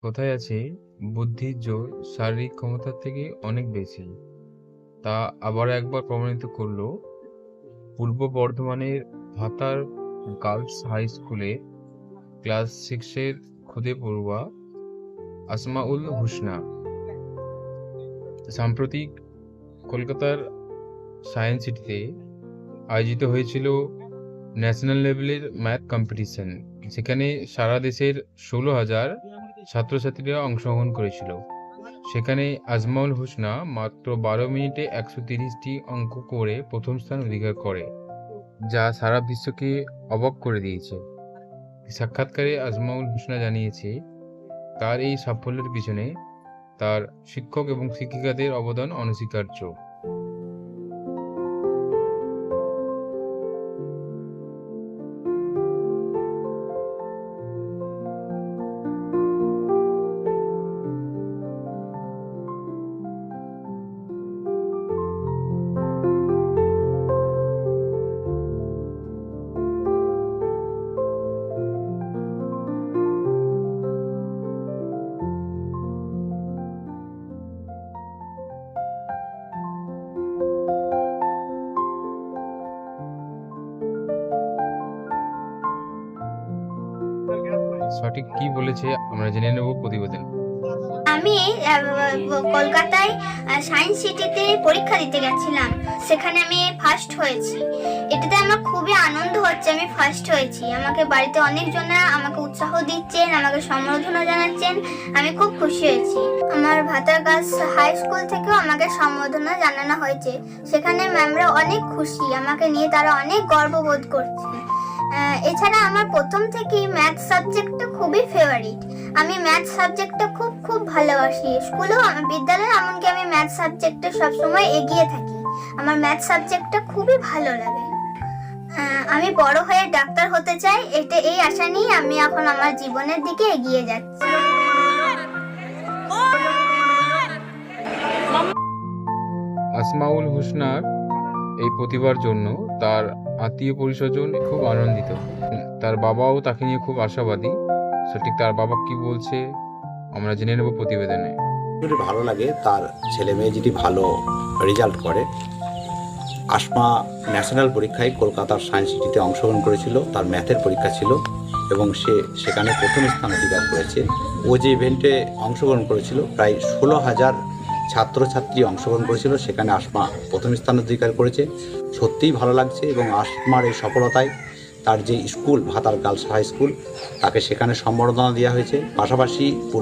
কথায় আছে, বুদ্ধির জোর শারীরিক ক্ষমতার থেকে অনেক বেশি। তা আবার একবার প্রমাণিত করলো পূর্ব বর্ধমানের ভাতার গার্লস হাই স্কুলে ক্লাস 6-এর খুদে পড়ুয়া আসমাউল হুসনা। সাম্প্রতিক কলকাতার সায়েন্স সিটিতে আয়োজিত হয়েছিল ন্যাশনাল লেভেলের ম্যাথ কম্পিটিশন, যেখানে সারা দেশের 16,000 ছাত্রছাত্রীরা অংশগ্রহণ করেছিল। সেখানে আজমাউল হোসনা মাত্র 12 মিনিটে 130টি অঙ্ক করে প্রথম স্থান অধিকার করে, যা সারা বিশ্বকে অবাক করে দিয়েছে। সাক্ষাৎকারে আজমাউল হোসনা জানিয়েছে, তার এই সাফল্যের পিছনে তার শিক্ষক এবং শিক্ষিকাদের অবদান অনস্বীকার্য। সঠিক কি বলেছে আমরা জেনে নেব প্রতিবেদন। আমি কলকাতায় সায়েন্স সিটিতে পরীক্ষা দিতে গেছিলাম। সেখানে আমি ফার্স্ট হয়েছি। এটাতে আমার খুবই আনন্দ হচ্ছে, আমি ফার্স্ট হয়েছি। আমাকে বাড়িতে অনেকজনা আমাকে উৎসাহ দিচ্ছেন, আমাকে সম্বর্ধনা জানাচ্ছেন। আমি খুব খুশি হয়েছি। আমার ভাতার গার্লস হাই স্কুল থেকেও আমাকে সম্বর্ধনা জানানো হয়েছে। সেখানে ম্যামরা অনেক খুশি, আমাকে নিয়ে তারা অনেক গর্ববোধ করছে। এছাড়া আমার প্রথম থেকেই ম্যাথ সাবজেক্টটা খুবই ফেভারিট। আমি ম্যাথ সাবজেক্টটা খুব ভালোবাসি। স্কুলেও বিদ্যালয়ে এমনকি আমি ম্যাথ সাবজেক্টে সবসময় এগিয়ে থাকি। আমার ম্যাথ সাবজেক্টটা খুবই ভালো লাগে। আমি বড় হয়ে ডাক্তার হতে চাই। এই আশা নিয়ে আমি এখন আমার জীবনের দিকে এগিয়ে যাচ্ছি। আসমাউল হোসনার এই প্রতিভার জন্য তার আত্মীয় পরিস্বজন খুব আনন্দিত। তার বাবাও তাকে নিয়ে খুব আশাবাদী। সঠিক তার বাবা কি বলছে আমরা জেনে নেব প্রতিবেদনে। ভালো লাগে তার ছেলে মেয়ে যদি ভালো রেজাল্ট করে। আসমা ন্যাশনাল পরীক্ষায় কলকাতার সায়েন্স সিটিতে অংশগ্রহণ করেছিল। তার ম্যাথের পরীক্ষা ছিল এবং সে সেখানে প্রথম স্থান অধিকার করেছে। ও যে ইভেন্টে অংশগ্রহণ করেছিল প্রায় 16,000 ছাত্রছাত্রী অংশগ্রহণ করেছিল, সেখানে আসমা প্রথম স্থান অধিকার করেছে। সত্যিই ভালো লাগছে এবং আসমার এই সফলতায় তার যে স্কুল ভাতার গার্লস হাই স্কুল, তাকে সেখানে সম্বর্ধনা দেওয়া হয়েছে। পাশাপাশি পূর্ব